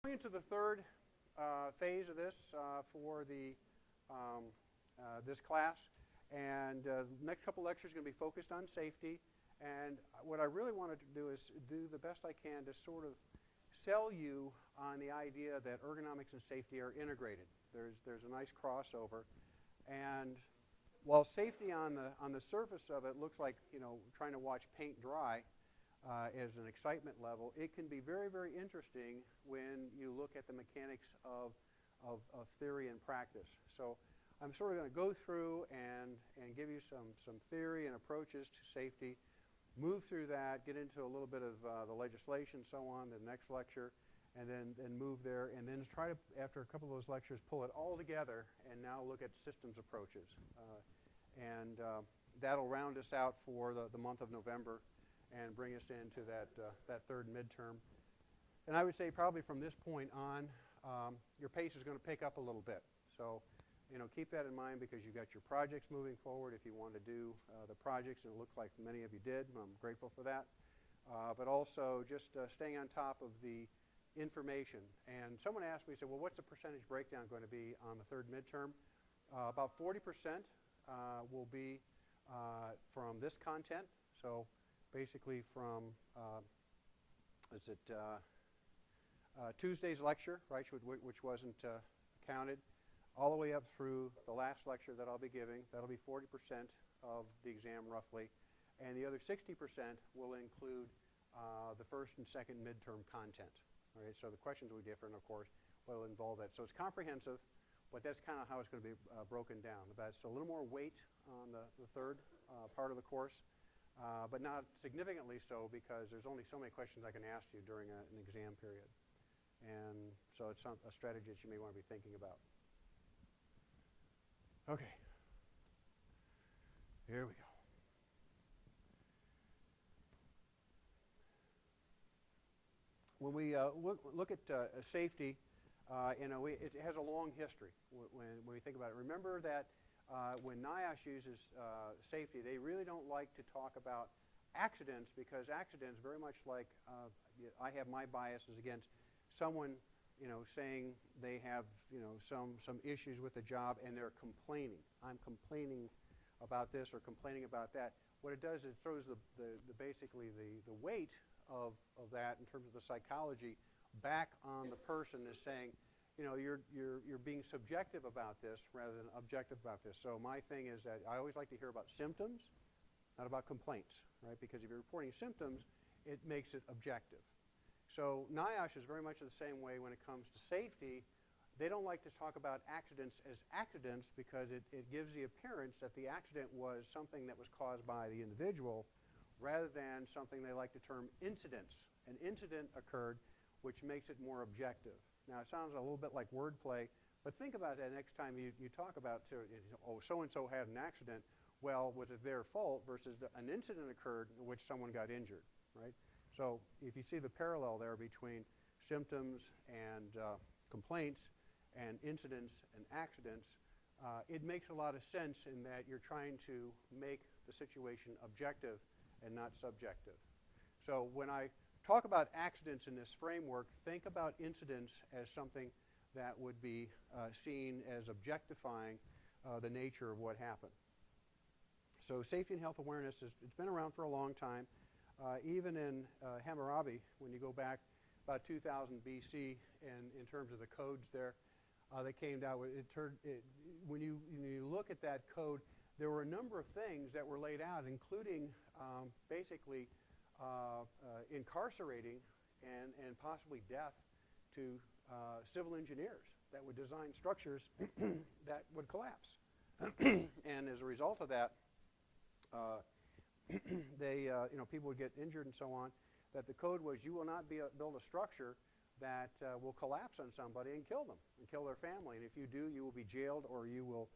Into the third phase of this for the this class, and the next couple lectures are going to be focused on safety. And what I really wanted to do is do the best I can to sort of sell you on the idea that ergonomics and safety are integrated. There's a nice crossover, and while safety on the surface of it looks like, you know, trying to watch paint dry as an excitement level, it can be very, very interesting when you look at the mechanics of theory and practice. So I'm sort of going to go through and give you some theory and approaches to safety, move through that, get into a little bit of the legislation, so on, the next lecture, and then move there, and then try to, after a couple of those lectures, pull it all together and now look at systems approaches. That'll round us out for the month of November and bring us into that third midterm. And I would say probably from this point on, your pace is going to pick up a little bit. So, you know, keep that in mind because you've got your projects moving forward if you want to do the projects, and it looks like many of you did. I'm grateful for that. But also just staying on top of the information. And someone asked me, said, well, what's the percentage breakdown going to be on the third midterm? About 40% will be from this content. So basically from, Tuesday's lecture, right, which wasn't counted, all the way up through the last lecture that I'll be giving. That'll be 40% of the exam roughly. And the other 60% will include the first and second midterm content. All right, so the questions will be different, of course, but it'll involve that. So it's comprehensive, but that's kind of how it's going to be broken down. So a little more weight on the third part of the course, but not significantly so because there's only so many questions I can ask you during an exam period. And so it's a strategy that you may want to be thinking about. Okay. Here we go. When we look at safety, you know, it has a long history when we think about it. Remember that when NIOSH uses safety, they really don't like to talk about accidents because accidents, very much like I have my biases against someone, you know, saying they have, you know, some issues with the job and they're complaining. I'm complaining about this or complaining about that. What it does is it throws basically the weight of that in terms of the psychology back on the person as saying, you know, you're being subjective about this rather than objective about this. So my thing is that I always like to hear about symptoms, not about complaints, right? Because if you're reporting symptoms, it makes it objective. So NIOSH is very much the same way when it comes to safety. They don't like to talk about accidents as accidents because it gives the appearance that the accident was something that was caused by the individual rather than something they like to term incidents. An incident occurred, which makes it more objective. Now, it sounds a little bit like wordplay, but think about that next time you talk about, oh, so-and-so had an accident. Well, was it their fault versus an incident occurred in which someone got injured, right? So if you see the parallel there between symptoms and complaints and incidents and accidents, it makes a lot of sense in that you're trying to make the situation objective and not subjective. So when I talk about accidents in this framework, think about incidents as something that would be seen as objectifying the nature of what happened. So safety and health awareness, it's been around for a long time. Even in Hammurabi, when you go back about 2000 BC, and in terms of the codes there, that came down, when you look at that code, there were a number of things that were laid out, including basically incarcerating and possibly death to civil engineers that would design structures that would collapse. And as a result of that, people would get injured and so on. That the code was you will not build a structure that will collapse on somebody and kill them and kill their family. And if you do, you will be jailed or you'll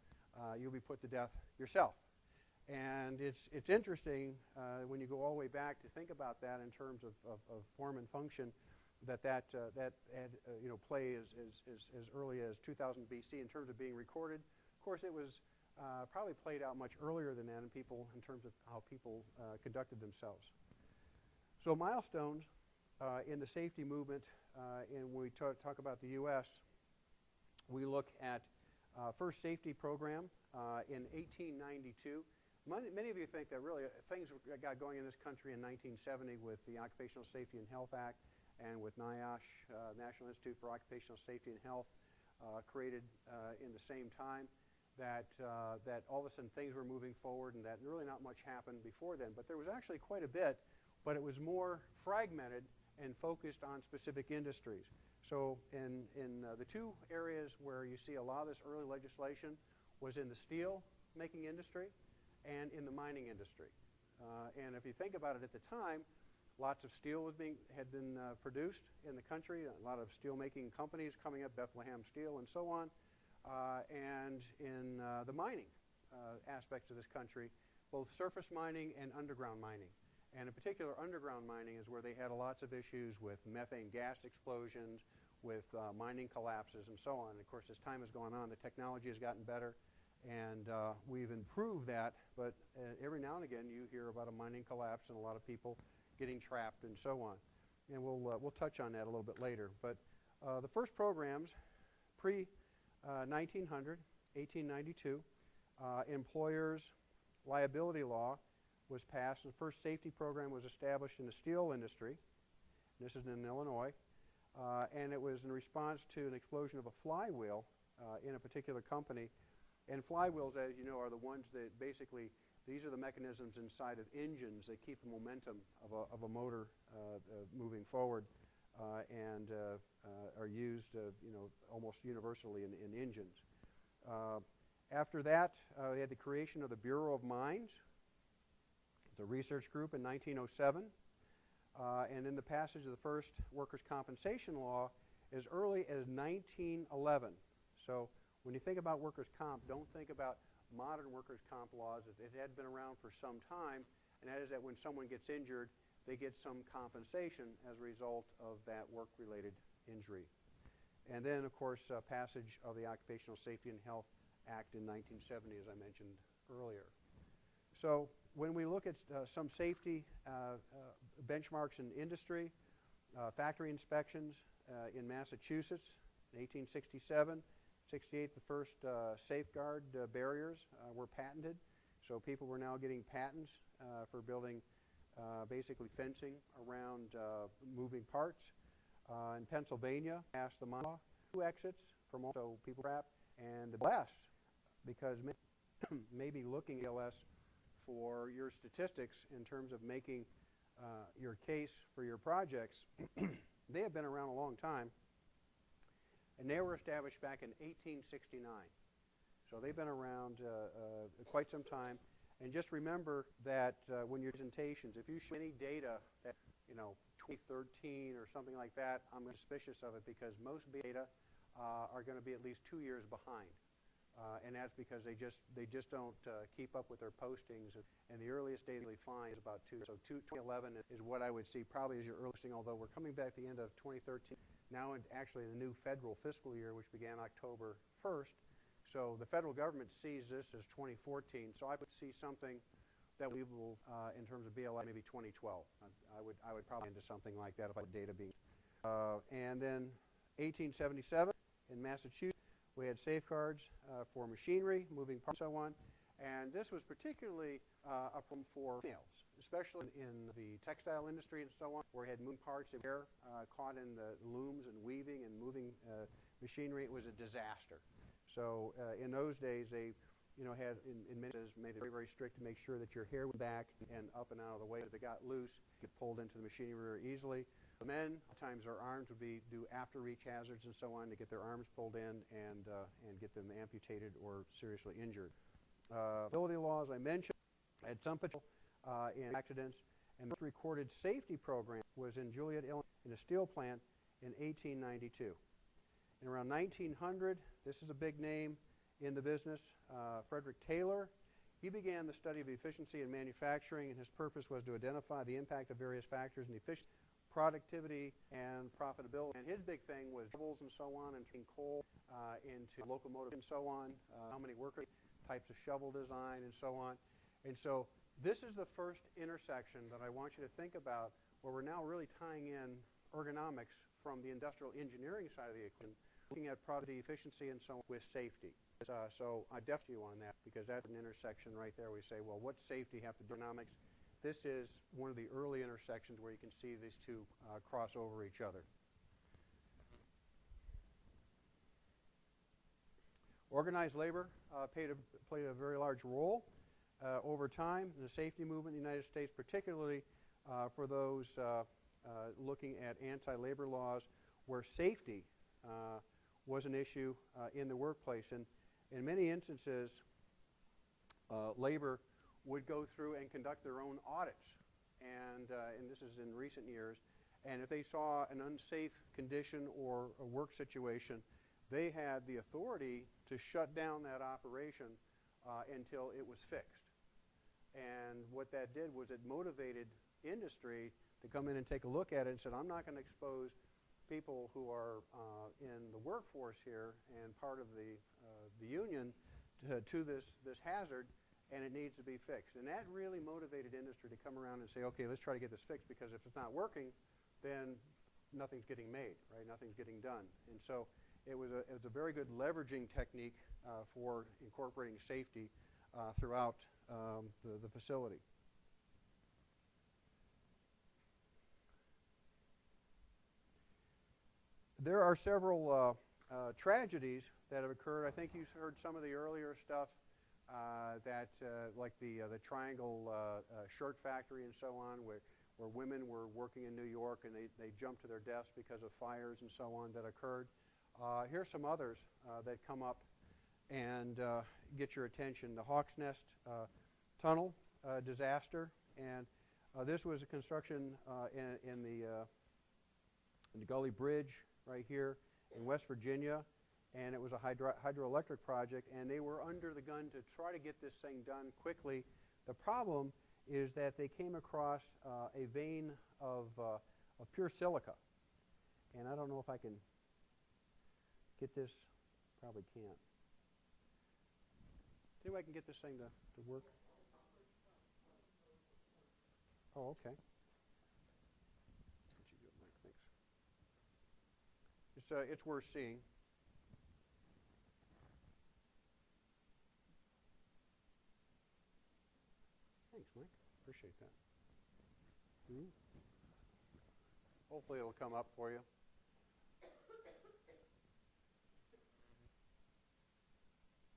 be put to death yourself. And it's interesting when you go all the way back to think about that in terms of form and function, that had play as early as 2000 BC in terms of being recorded. Of course, it was probably played out much earlier than that in terms of how people conducted themselves. So milestones in the safety movement, and when we talk about the U.S., we look at first safety program in 1892. Many of you think that really things got going in this country in 1970 with the Occupational Safety and Health Act and with NIOSH, National Institute for Occupational Safety and Health, created in the same time, that all of a sudden things were moving forward and that really not much happened before then. But there was actually quite a bit, but it was more fragmented and focused on specific industries. So in the two areas where you see a lot of this early legislation was in the steel making industry and in the mining industry. And if you think about it at the time, lots of steel had been produced in the country, a lot of steel making companies coming up, Bethlehem Steel and so on. And in the mining aspects of this country, both surface mining and underground mining. And in particular, underground mining is where they had lots of issues with methane gas explosions, with mining collapses and so on. And of course, as time has gone on, the technology has gotten better, and we've improved that. But every now and again, you hear about a mining collapse and a lot of people getting trapped and so on. And we'll touch on that a little bit later. But the first programs, pre-1900, 1892, employers' liability law was passed, and the first safety program was established in the steel industry. This is in Illinois, and it was in response to an explosion of a flywheel in a particular company. And flywheels, as you know, are the ones that basically, these are the mechanisms inside of engines that keep the momentum of a motor moving forward, and are used almost universally in engines. After that, we had the creation of the Bureau of Mines, the research group in 1907, and then the passage of the first workers' compensation law as early as 1911. So when you think about workers' comp, don't think about modern workers' comp laws. It had been around for some time, and that is that when someone gets injured, they get some compensation as a result of that work-related injury. And then, of course, passage of the Occupational Safety and Health Act in 1970, as I mentioned earlier. So when we look at some safety benchmarks in industry, factory inspections in Massachusetts in 1867, 68, the first safeguard barriers were patented. So people were now getting patents for building basically fencing around moving parts. In Pennsylvania, passed the law, 2 exits from also people trapped, and the less, because maybe looking at LS for your statistics in terms of making your case for your projects, they have been around a long time, and they were established back in 1869. So they've been around quite some time. And just remember that when your presentations, if you show any data that, 2013 or something like that, I'm suspicious of it, because most data are going to be at least 2 years behind. And that's because they just don't keep up with their postings. And the earliest data we find is about 2011 is what I would see probably as your earliest thing, although we're coming back at the end of 2013. Now, actually, the new federal fiscal year, which began October 1st. So the federal government sees this as 2014. So I would see something that we will, in terms of BLI, maybe 2012. I would probably into something like that if I had data being. And then 1877 in Massachusetts, we had safeguards for machinery, moving parts, and so on. And this was particularly a problem for females, especially in the textile industry and so on, where we had moving parts of air caught in the looms and weaving and moving machinery. It was a disaster. So in those days, they had in many cases made it very, very strict to make sure that your hair went back and up and out of the way. If it got loose, it get pulled into the machinery very easily. The men, at times their arms would do after reach hazards and so on to get their arms pulled in and get them amputated or seriously injured. Liability laws, I mentioned, had some potential in accidents, and the first recorded safety program was in Joliet, Illinois, in a steel plant in 1892. In around 1900, this is a big name in the business, Frederick Taylor. He began the study of efficiency in manufacturing, and his purpose was to identify the impact of various factors in efficiency, productivity, and profitability. And his big thing was shovels and so on, and turning coal into locomotives and so on, how many workers, types of shovel design and so on. And so This is the first intersection that I want you to think about where we're now really tying in ergonomics from the industrial engineering side of the equation, looking at product efficiency and so on with safety. So I defer you on that because that's an intersection right there. We say, well, what's safety have to do with ergonomics? This is one of the early intersections where you can see these two cross over each other. Organized labor played a very large role over time in the safety movement in the United States, particularly for those looking at anti-labor laws where safety was an issue in the workplace. And in many instances, labor would go through and conduct their own audits. And this is in recent years. And if they saw an unsafe condition or a work situation, they had the authority to shut down that operation until it was fixed. And what that did was it motivated industry to come in and take a look at it and said, I'm not going to expose people who are in the workforce here and part of the union to this hazard, and it needs to be fixed. And that really motivated industry to come around and say, okay, let's try to get this fixed, because if it's not working, then nothing's getting made, right? Nothing's getting done. And so it was a very good leveraging technique for incorporating safety throughout the facility. There are several tragedies that have occurred. I think you heard some of the earlier stuff like the Triangle shirt factory and so on, where women were working in New York and they jumped to their deaths because of fires and so on that occurred. Here's some others that come up and get your attention. The Hawks Nest tunnel disaster, and this was a construction in the Gully Bridge right here in West Virginia, and it was a hydroelectric project, and they were under the gun to try to get this thing done quickly. The problem is that they came across a vein of pure silica, and I don't know if I can get this. Probably can't. Anyway, I can get this thing to work. Oh, okay. Thanks. It's worth seeing. Thanks, Mike. Appreciate that. Hopefully it'll come up for you.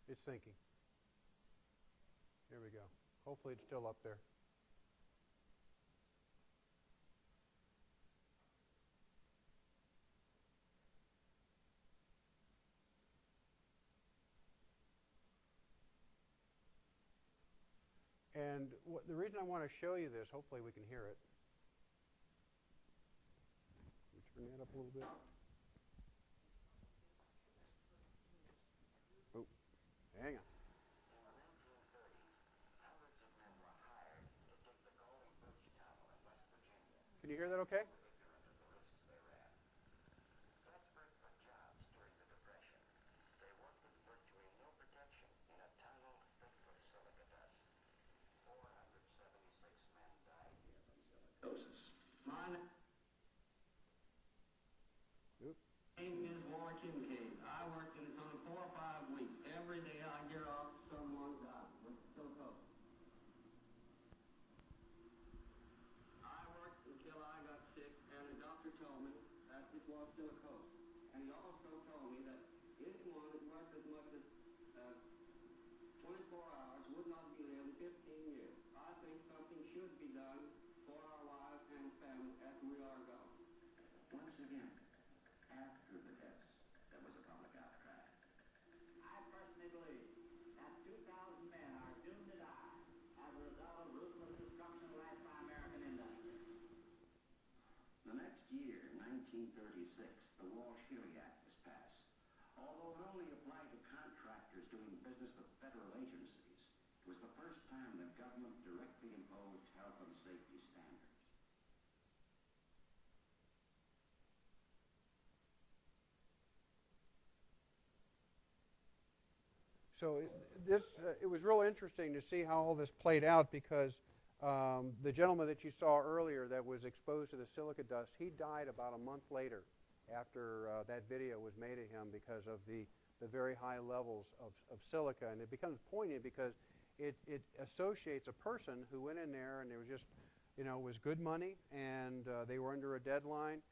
It's thinking. Here we go. Hopefully it's still up there. And the reason I want to show you this, hopefully we can hear it. Can you turn that up a little bit? Oh, hang on. Can you hear that okay? I worked in the tunnel 4 or 5 weeks. Every day I get off, someone died. We're so close. I worked until I got sick, and the doctor told me that it was silicose. And he also told me that anyone that worked as much as 24 hours would not be living 15 years. I think something should be done for our wives and family as we are gone. Once again, after the deaths, there was a public outcry. I personally believe that 2,000 men are doomed to die as a result of ruthless destruction led by American industry. The next year, 1936, the Walsh-Erie Act was passed. Although it only applied to contractors doing business with federal agencies, it was the first time the government directly imposed health and safety standards. So it was real interesting to see how all this played out because the gentleman that you saw earlier that was exposed to the silica dust, he died about a month later after that video was made of him because of the very high levels of silica. And it becomes poignant because it associates a person who went in there and it was just, you know, it was good money and they were under a deadline.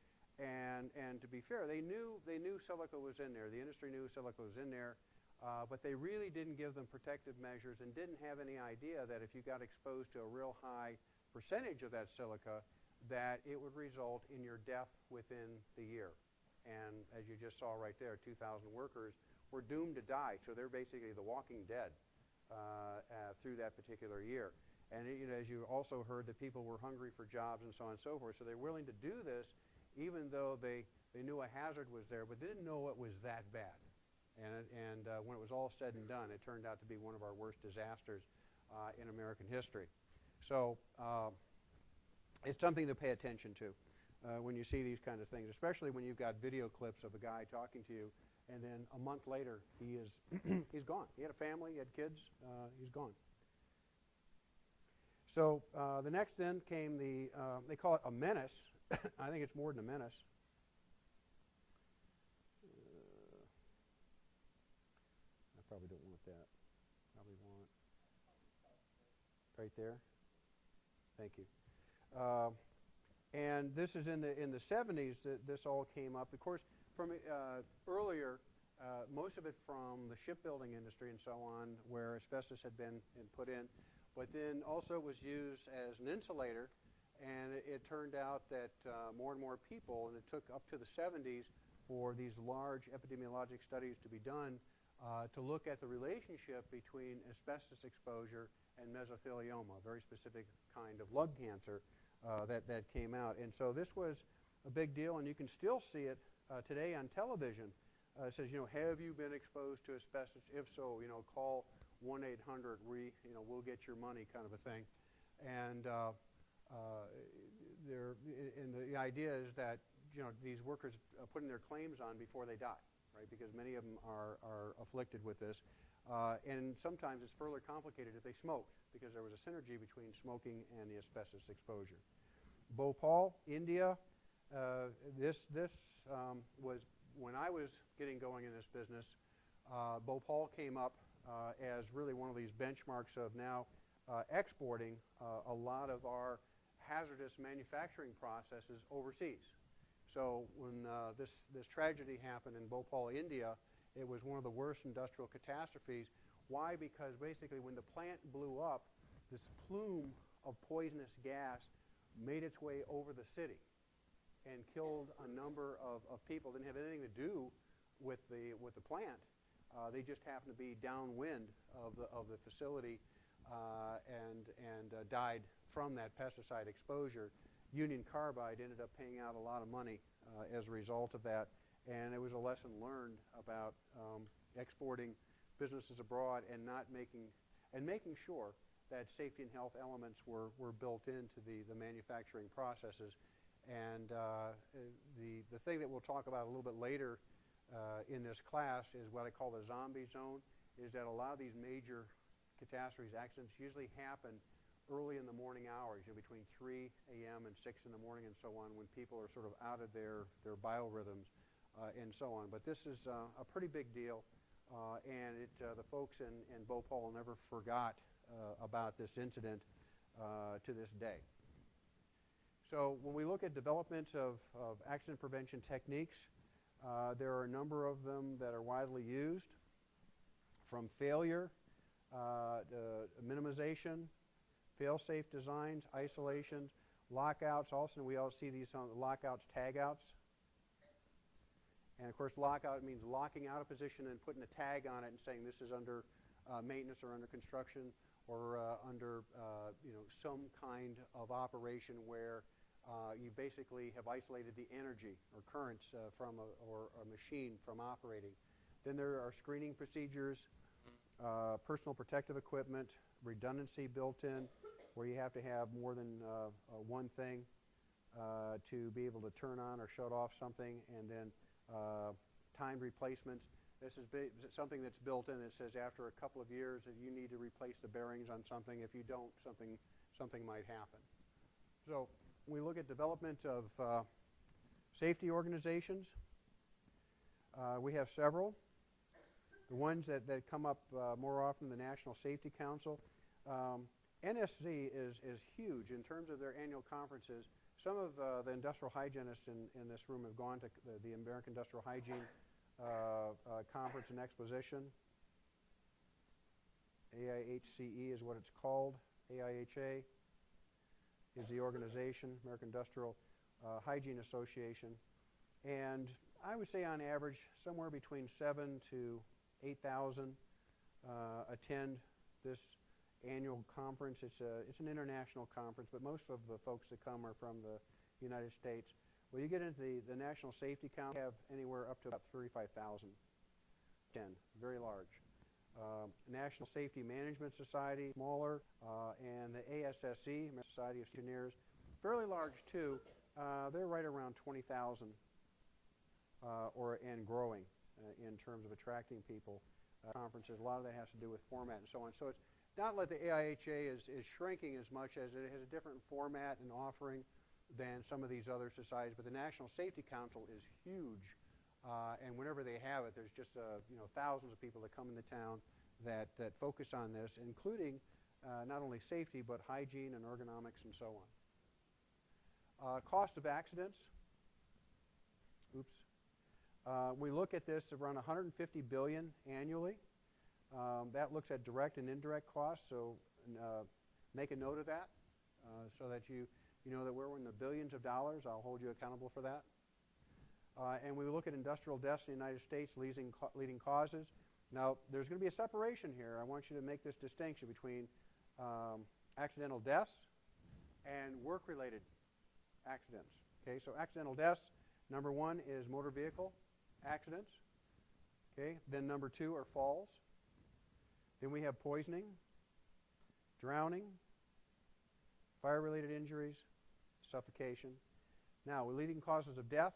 And to be fair, they knew silica was in there. The industry knew silica was in there. But they really didn't give them protective measures and didn't have any idea that if you got exposed to a real high percentage of that silica, that it would result in your death within the year. And as you just saw right there, 2,000 workers were doomed to die. So they're basically the walking dead through that particular year. And you know, as you also heard, that people were hungry for jobs and so on and so forth. So they're willing to do this even though they knew a hazard was there, but didn't know it was that bad. And when it was all said and done, it turned out to be one of our worst disasters in American history. So it's something to pay attention to when you see these kind of things, especially when you've got video clips of a guy talking to you, and then a month later he is he's gone. He had a family, he had kids, he's gone. So the next then came the, they call it a menace. I think it's more than a menace. Probably don't want that. Probably want right there. Thank you. And this is in the 70s that this all came up. Of course, from earlier, most of it from the shipbuilding industry and so on, where asbestos had been put in. But then also it was used as an insulator, and it turned out that more and more people, and it took up to the 70s for these large epidemiologic studies to be done, to look at the relationship between asbestos exposure and mesothelioma, a very specific kind of lung cancer that came out. And so this was a big deal, and you can still see it today on television. It says, you know, have you been exposed to asbestos? If so, you know, call 1-800, we'll get your money, kind of a thing. And the idea is that, you know, these workers putting their claims on before they die. Right, because many of them are afflicted with this. And sometimes it's further complicated if they smoke, because there was a synergy between smoking and the asbestos exposure. Bhopal, India, this was, when I was getting going in this business, Bhopal came up as really one of these benchmarks of now exporting a lot of our hazardous manufacturing processes overseas. So when this tragedy happened in Bhopal, India, it was one of the worst industrial catastrophes. Why? Because basically when the plant blew up, this plume of poisonous gas made its way over the city and killed a number of people. Didn't have anything to do with the plant. They just happened to be downwind of the facility and died from that pesticide exposure. Union Carbide ended up paying out a lot of money as a result of that, and it was a lesson learned about exporting businesses abroad and making sure that safety and health elements were built into the manufacturing processes. And the thing that we'll talk about a little bit later in this class is what I call the zombie zone, is that a lot of these major catastrophes, accidents, usually happen early in the morning hours, you know, between 3 a.m. and 6 in the morning and so on, when people are sort of out of their biorhythms and so on. But this is a pretty big deal, and the folks in Bhopal never forgot about this incident to this day. So when we look at development of accident prevention techniques, there are a number of them that are widely used, from failure, minimization, fail-safe designs, isolations, lockouts. Also, we all see these on lockouts, tagouts. And of course, lockout means locking out a position and putting a tag on it and saying this is under maintenance or under construction or under some kind of operation where you basically have isolated the energy or currents from a machine from operating. Then there are screening procedures, personal protective equipment, redundancy built in, where you have to have more than one thing to be able to turn on or shut off something, and then timed replacements. This is something that's built in that says after a couple of years that you need to replace the bearings on something. If you don't, something might happen. So we look at development of safety organizations. We have several. The ones that come up more often, the National Safety Council. NSC is huge in terms of their annual conferences. Some of the industrial hygienists in this room have gone to the American Industrial Hygiene Conference and Exposition. AIHCE is what it's called. AIHA is the organization, American Industrial Hygiene Association. And I would say on average somewhere between 7,000 to 8,000 attend this annual conference. It's an international conference, but most of the folks that come are from the United States. Well, you get into the National Safety Council, have anywhere up to about 35,000. Very large. National Safety Management Society, smaller, and the ASSE, Society of Engineers, fairly large too. They're right around 20,000 and growing in terms of attracting people. Conferences, a lot of that has to do with format and so on. So it's not like the AIHA is shrinking as much as it has a different format and offering than some of these other societies. But the National Safety Council is huge, and whenever they have it, there's just thousands of people that come into town that focus on this, including not only safety but hygiene and ergonomics and so on. Cost of accidents. Oops. We look at this around $150 billion annually. That looks at direct and indirect costs, so make a note of that so that you know that we're in the billions of dollars. I'll hold you accountable for that. And we look at industrial deaths in the United States, leading causes. Now, there's going to be a separation here. I want you to make this distinction between accidental deaths and work-related accidents. Okay, so accidental deaths, number one is motor vehicle accidents. Okay, then number two are falls. Then we have poisoning, drowning, fire-related injuries, suffocation. Now, leading causes of death,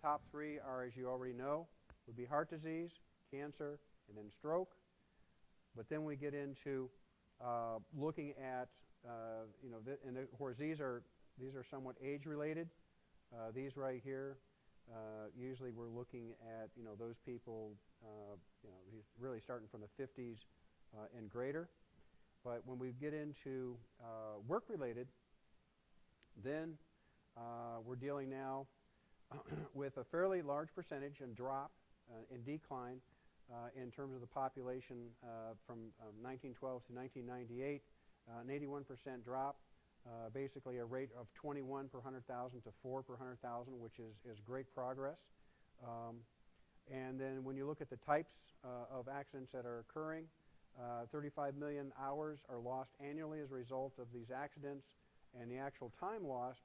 top three are, as you already know, would be heart disease, cancer, and then stroke. But then we get into looking at, and of course these are somewhat age-related. These right here, usually we're looking at those people, really starting from the 50s and greater. But when we get into work-related, then we're dealing now with a fairly large percentage and drop in decline in terms of the population from 1912 to 1998, an 81% drop, basically a rate of 21 per 100,000 to 4 per 100,000, which is great progress. And then when you look at the types of accidents that are occurring, 35 million hours are lost annually as a result of these accidents, and the actual time lost,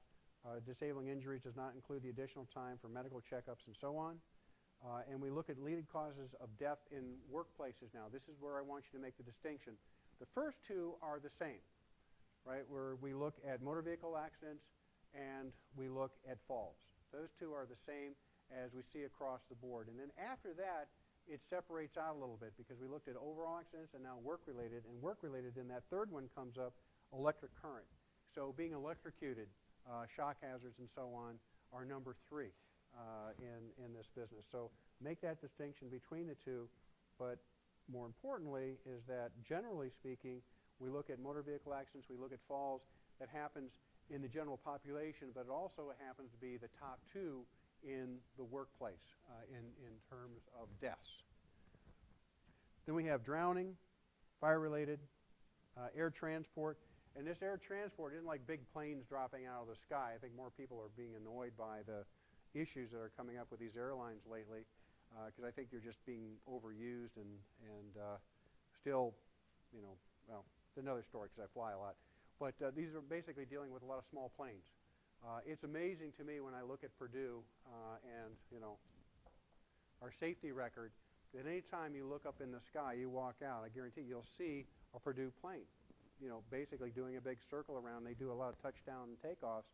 disabling injuries does not include the additional time for medical checkups and so on. And we look at leading causes of death in workplaces now. This is where I want you to make the distinction. The first two are the same, right, where we look at motor vehicle accidents and we look at falls. Those two are the same as we see across the board. And then after that, it separates out a little bit because we looked at overall accidents and now work-related. And work-related, then that third one comes up, electric current. So being electrocuted, shock hazards and so on are number three in this business. So make that distinction between the two. But more importantly is that generally speaking, we look at motor vehicle accidents, we look at falls. That happens in the general population, but it also happens to be the top two in the workplace in terms of deaths. Then we have drowning, fire-related, air transport. And this air transport isn't like big planes dropping out of the sky. I think more people are being annoyed by the issues that are coming up with these airlines lately because I think they're just being overused and still, well, it's another story because I fly a lot. But these are basically dealing with a lot of small planes. It's amazing to me when I look at Purdue and our safety record that any time you look up in the sky, you walk out, I guarantee you'll see a Purdue plane, basically doing a big circle around. They do a lot of touchdown and takeoffs,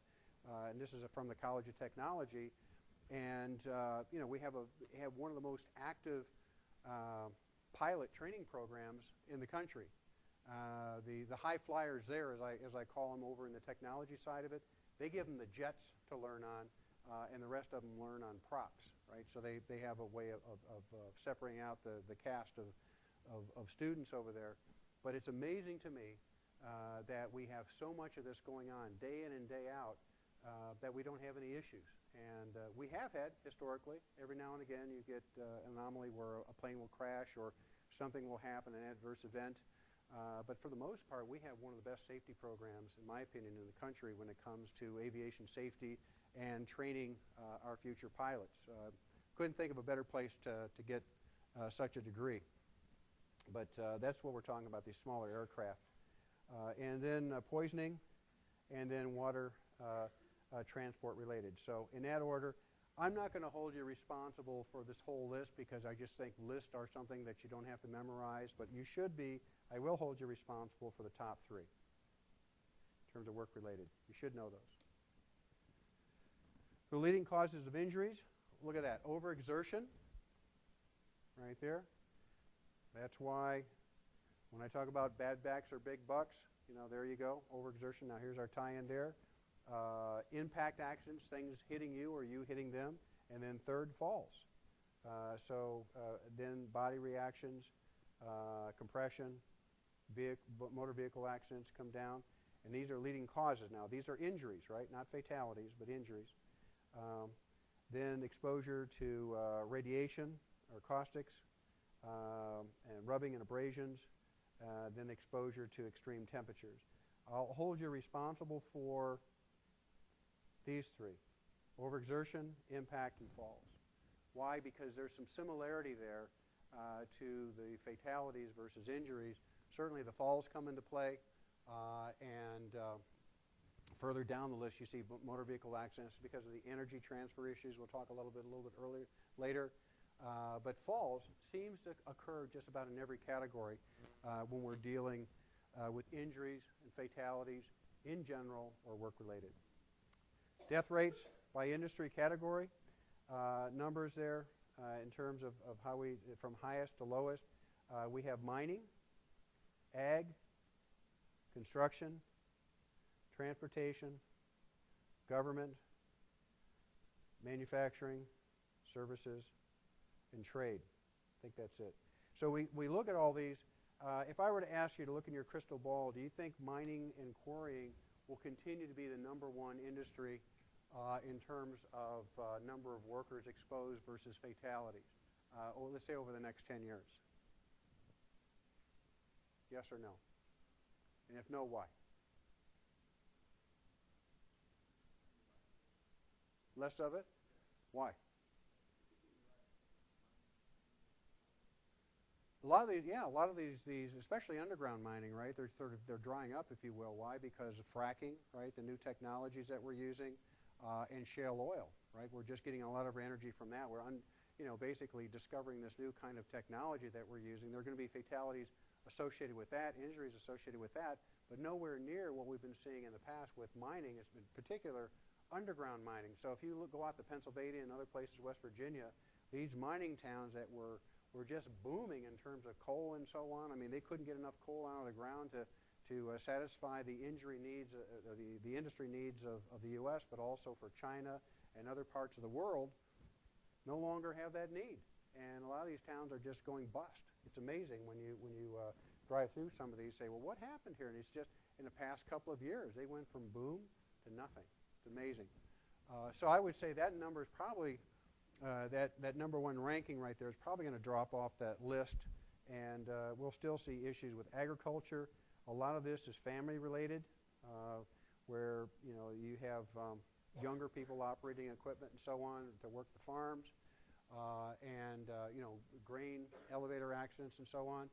and this is from the College of Technology. And we have one of the most active pilot training programs in the country. The high flyers there, as I call them over in the technology side of it, they give them the jets to learn on, and the rest of them learn on props, right? So they have a way of separating out the cast of students over there. But it's amazing to me that we have so much of this going on day in and day out that we don't have any issues. And we have had, historically, every now and again you get an anomaly where a plane will crash or something will happen, an adverse event. But for the most part, we have one of the best safety programs, in my opinion, in the country when it comes to aviation safety and training our future pilots. Couldn't think of a better place to get such a degree. But that's what we're talking about, these smaller aircraft. And then poisoning, and then water transport related. So in that order, I'm not going to hold you responsible for this whole list because I just think lists are something that you don't have to memorize, but you should be. I will hold you responsible for the top three in terms of work related. You should know those. The leading causes of injuries, look at that, overexertion, right there. That's why when I talk about bad backs or big bucks, you know, there you go, overexertion. Now here's our tie-in there. Impact accidents, things hitting you or you hitting them, and then third, falls. Then body reactions, compression, motor vehicle accidents come down, and these are leading causes. Now these are injuries, right? Not fatalities, but injuries. Then exposure to radiation or caustics, and rubbing and abrasions, then exposure to extreme temperatures. I'll hold you responsible for these three: overexertion, impact, and falls. Why? Because there's some similarity there to the fatalities versus injuries. Certainly the falls come into play, and further down the list you see motor vehicle accidents because of the energy transfer issues. We'll talk a little bit later. But falls seems to occur just about in every category when we're dealing with injuries and fatalities in general or work-related. Death rates by industry category, numbers there in terms of how we, from highest to lowest. We have mining, ag, construction, transportation, government, manufacturing, services, and trade. I think that's it. So we look at all these. If I were to ask you to look in your crystal ball, do you think mining and quarrying will continue to be the number one industry in terms of number of workers exposed versus fatalities, or let's say over the next 10 years? Yes or no? And if no, why? Less of it? Why? A lot of these, especially underground mining, right? They're drying up, if you will. Why? Because of fracking, right? The new technologies that we're using, and shale oil, right? We're just getting a lot of our energy from that. We're basically discovering this new kind of technology that we're using. There are going to be fatalities associated with that, injuries associated with that, but nowhere near what we've been seeing in the past with mining, in particular underground mining. So if you go out to Pennsylvania and other places, West Virginia, these mining towns that were just booming in terms of coal and so on. I mean, they couldn't get enough coal out of the ground to satisfy the injury needs, the industry needs of the U.S., but also for China and other parts of the world, no longer have that need. And a lot of these towns are just going bust. It's amazing when you drive through some of these, say, well, what happened here? And it's just in the past couple of years, they went from boom to nothing. It's amazing. So I would say that number is probably, that number one ranking right there is probably going to drop off that list, and we'll still see issues with agriculture. A lot of this is family related, where you have younger people operating equipment and so on to work the farms, and grain elevator accidents and so on,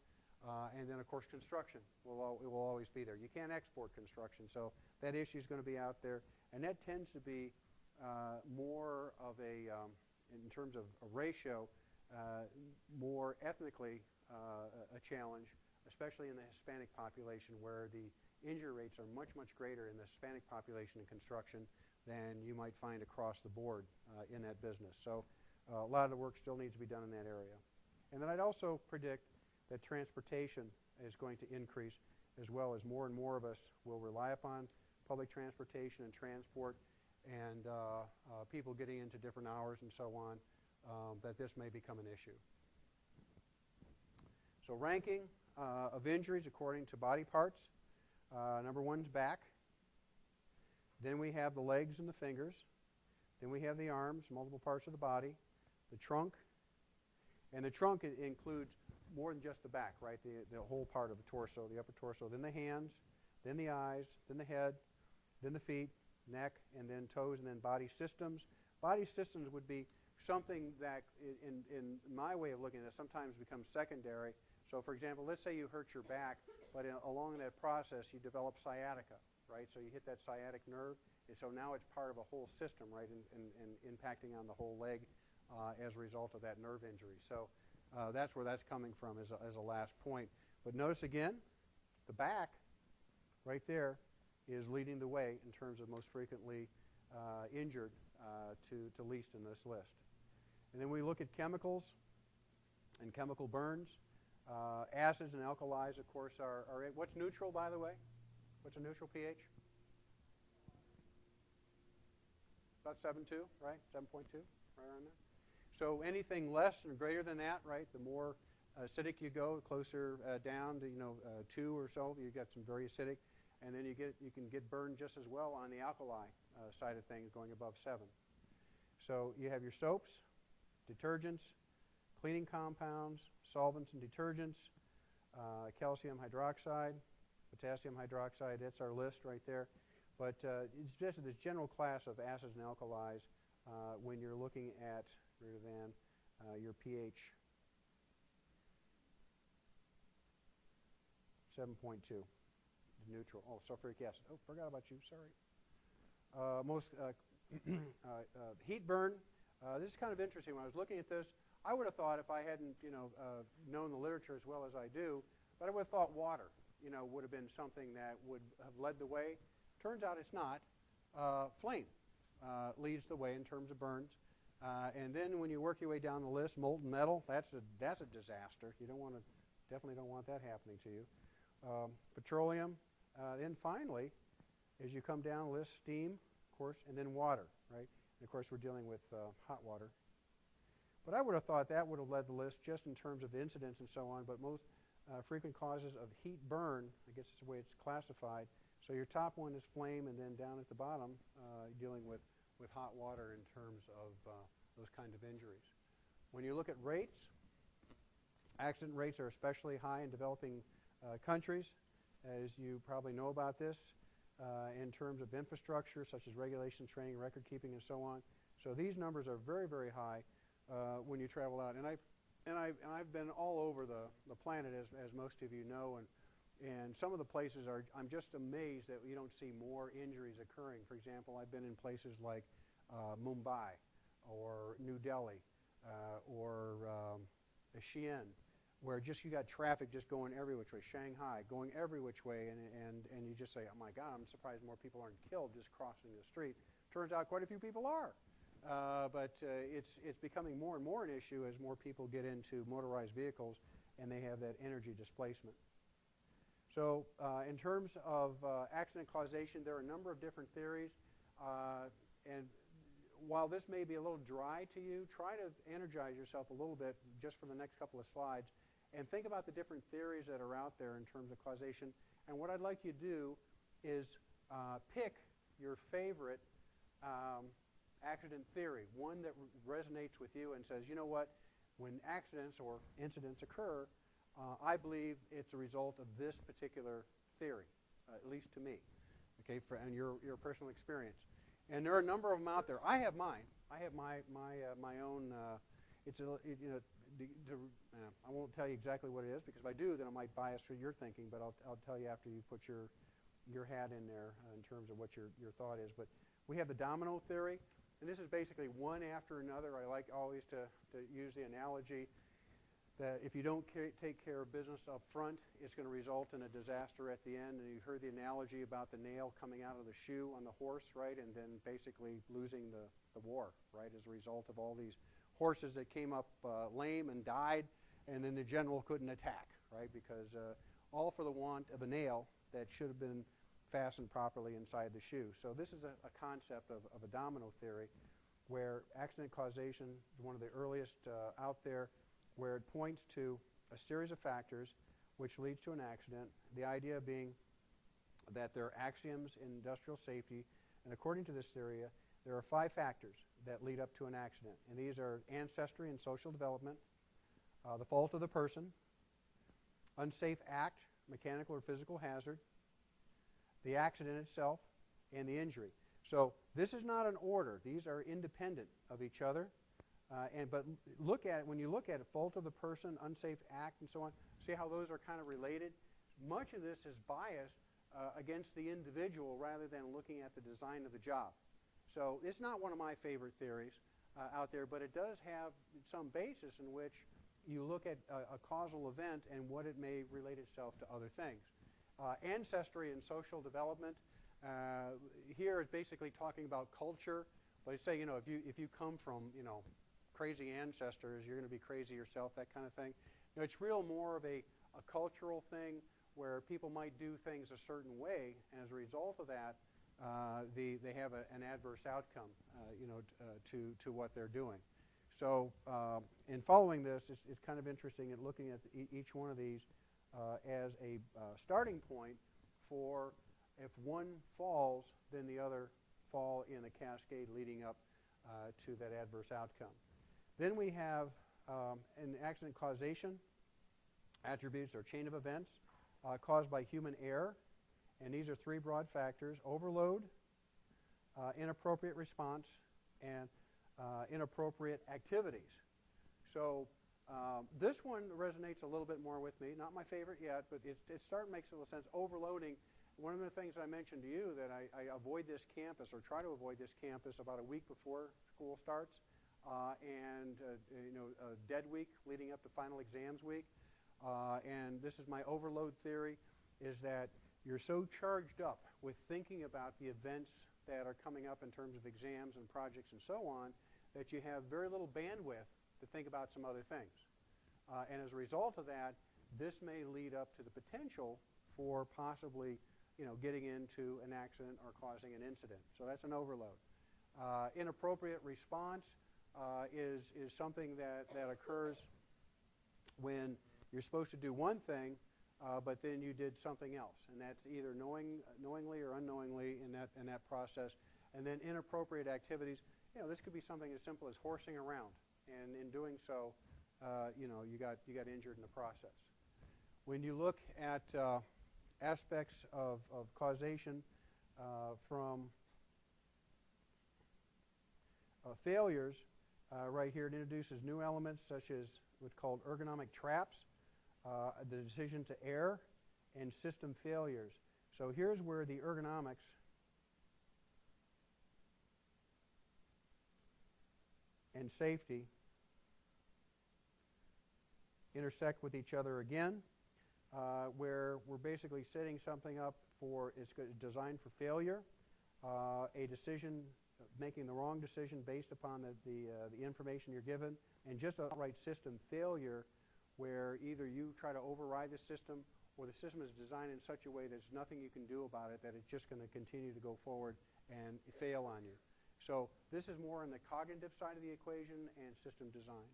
and then of course construction will always be there. You can't export construction, so that issue is going to be out there, and that tends to be more of a in terms of a ratio, more ethnically a challenge, especially in the Hispanic population, where the injury rates are much, much greater in the Hispanic population in construction than you might find across the board in that business. So a lot of the work still needs to be done in that area. And then I'd also predict that transportation is going to increase as well, as more and more of us will rely upon public transportation and transport, and people getting into different hours and so on, that this may become an issue. So ranking of injuries according to body parts. Number 1's back. Then we have the legs and the fingers. Then we have the arms, multiple parts of the body, the trunk. And the trunk includes more than just the back, right? The whole part of the torso, the upper torso. Then the hands, then the eyes, then the head, then the feet, neck, and then toes, and then body systems. Body systems would be something that, in my way of looking at it, sometimes becomes secondary. So, for example, let's say you hurt your back, but along that process you develop sciatica, right? So you hit that sciatic nerve, and so now it's part of a whole system, right, and impacting on the whole leg as a result of that nerve injury. So that's where that's coming from as a last point. But notice again, the back right there is leading the way in terms of most frequently injured to least in this list. And then we look at chemicals and chemical burns. Acids and alkalis, of course, are what's neutral, by the way? What's a neutral pH? About 7.2, right? 7.2, right around there. So anything less or greater than that, right? The more acidic you go, closer down to 2 or so, you get some very acidic, and then you can get burned just as well on the alkali side of things, going above 7. So you have your soaps, detergents, cleaning compounds, solvents and detergents, calcium hydroxide, potassium hydroxide. That's our list right there. But it's just this general class of acids and alkalis when you're looking at greater than your pH 7.2, neutral. Oh, sulfuric acid. Oh, forgot about you. Sorry. Most heat burn. This is kind of interesting. When I was looking at this, I would have thought, if I hadn't known the literature as well as I do, that I would have thought water would have been something that would have led the way. Turns out it's not. Flame leads the way in terms of burns. And then when you work your way down the list, molten metal, that's a disaster. You definitely don't want that happening to you. Petroleum. Then finally, as you come down the list, steam, of course, and then water, right? And of course, we're dealing with hot water. But I would have thought that would have led the list just in terms of incidents and so on, but most frequent causes of heat burn, I guess it's the way it's classified. So your top one is flame, and then down at the bottom, dealing with hot water in terms of those kind of injuries. When you look at rates, accident rates are especially high in developing countries, as you probably know about this, in terms of infrastructure, such as regulations, training, record keeping, and so on. So these numbers are very, very high when you travel out. And I've been all over the planet, as most of you know, and some of the places I'm just amazed that you don't see more injuries occurring. For example, I've been in places like Mumbai or New Delhi or Xi'an, where just you got traffic just going every which way. Shanghai, going every which way, and you just say, oh my God, I'm surprised more people aren't killed just crossing the street. Turns out quite a few people are. But it's becoming more and more an issue as more people get into motorized vehicles and they have that energy displacement. So in terms of accident causation, there are a number of different theories. And while this may be a little dry to you, try to energize yourself a little bit just for the next couple of slides and think about the different theories that are out there in terms of causation. And what I'd like you to do is pick your favorite accident theory, one that resonates with you and says, you know what, when accidents or incidents occur, I believe it's a result of this particular theory, at least to me, okay, and your personal experience. And there are a number of them out there. I have mine. I have my own. I won't tell you exactly what it is, because if I do, then I might bias through your thinking. But I'll tell you after you put your hat in there in terms of what your thought is. But we have the domino theory, and this is basically one after another. I like always to use the analogy that if you don't take care of business up front, it's going to result in a disaster at the end. And you heard the analogy about the nail coming out of the shoe on the horse, right? And then basically losing the war, right, as a result of all these horses that came up lame and died and then the general couldn't attack, right? Because all for the want of a nail that should have been fastened properly inside the shoe. So this is a concept of a domino theory, where accident causation is one of the earliest out there, where it points to a series of factors which leads to an accident, the idea being that there are axioms in industrial safety, and according to this theory, there are 5 factors that lead up to an accident, and these are ancestry and social development, the fault of the person, unsafe act, mechanical or physical hazard, the accident itself, and the injury. So this is not an order. These are independent of each other. But look at it, when you look at it, fault of the person, unsafe act, and so on, see how those are kind of related? Much of this is biased against the individual rather than looking at the design of the job. So it's not one of my favorite theories out there, but it does have some basis in which you look at a causal event and what it may relate itself to other things. Ancestry and social development, here it's basically talking about culture, but it's say, you know, if you come from, you know, crazy ancestors, you're going to be crazy yourself, that kind of thing. You know, it's real more of a cultural thing where people might do things a certain way, and as a result of that, they have an adverse outcome, you know, to what they're doing. So in following this, it's kind of interesting in looking at each one of these as a starting point for if one falls, then the other fall in a cascade leading up to that adverse outcome. Then we have an accident causation attributes or chain of events caused by human error, and these are 3 broad factors: overload, inappropriate response, and inappropriate activities. So this one resonates a little bit more with me. Not my favorite yet, but it makes a little sense. Overloading. One of the things I mentioned to you that I avoid this campus or try to avoid this campus about a week before school starts, and you know, a dead week leading up to final exams week. And this is my overload theory: is that you're so charged up with thinking about the events that are coming up in terms of exams and projects and so on, that you have very little bandwidth to think about some other things. And as a result of that, this may lead up to the potential for possibly, you know, getting into an accident or causing an incident. So that's an overload. Inappropriate response is something that occurs when you're supposed to do one thing, but then you did something else, and that's either knowingly or unknowingly in that process. And then inappropriate activities, you know, this could be something as simple as horsing around, and in doing so, you know, you got injured in the process. When you look at aspects of causation from failures, right here it introduces new elements such as what's called ergonomic traps, the decision to err, and system failures. So here's where the ergonomics and safety intersect with each other again, where we're basically setting something up for, it's designed for failure, a decision, making the wrong decision based upon the information you're given, and just outright system failure, where either you try to override the system or the system is designed in such a way that there's nothing you can do about it, that it's just going to continue to go forward and fail on you. So this is more on the cognitive side of the equation and system design.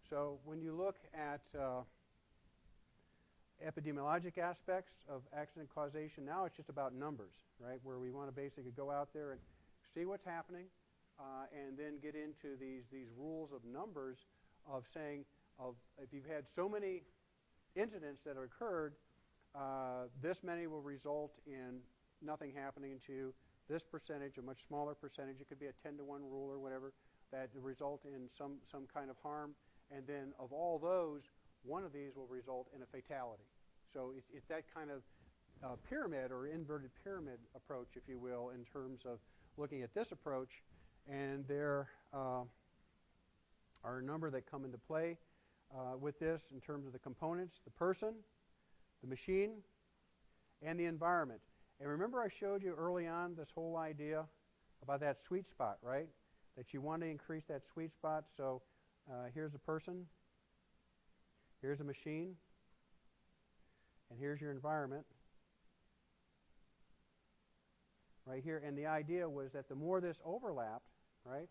So when you look at epidemiologic aspects of accident causation, now it's just about numbers, right, where we want to basically go out there and see what's happening and then get into these rules of numbers of saying, if you've had so many incidents that have occurred, this many will result in nothing happening to you. This percentage, a much smaller percentage, it could be a 10-to-1 rule or whatever, that result in some kind of harm. And then of all those, one of these will result in a fatality. So it's that kind of pyramid or inverted pyramid approach, if you will, in terms of looking at this approach. And there are a number that come into play with this in terms of the components: the person, the machine, and the environment. And remember I showed you early on this whole idea about that sweet spot, right? That you want to increase that sweet spot. So here's a person, Here's a machine, and here's your environment right here. And the idea was that the more this overlapped, right,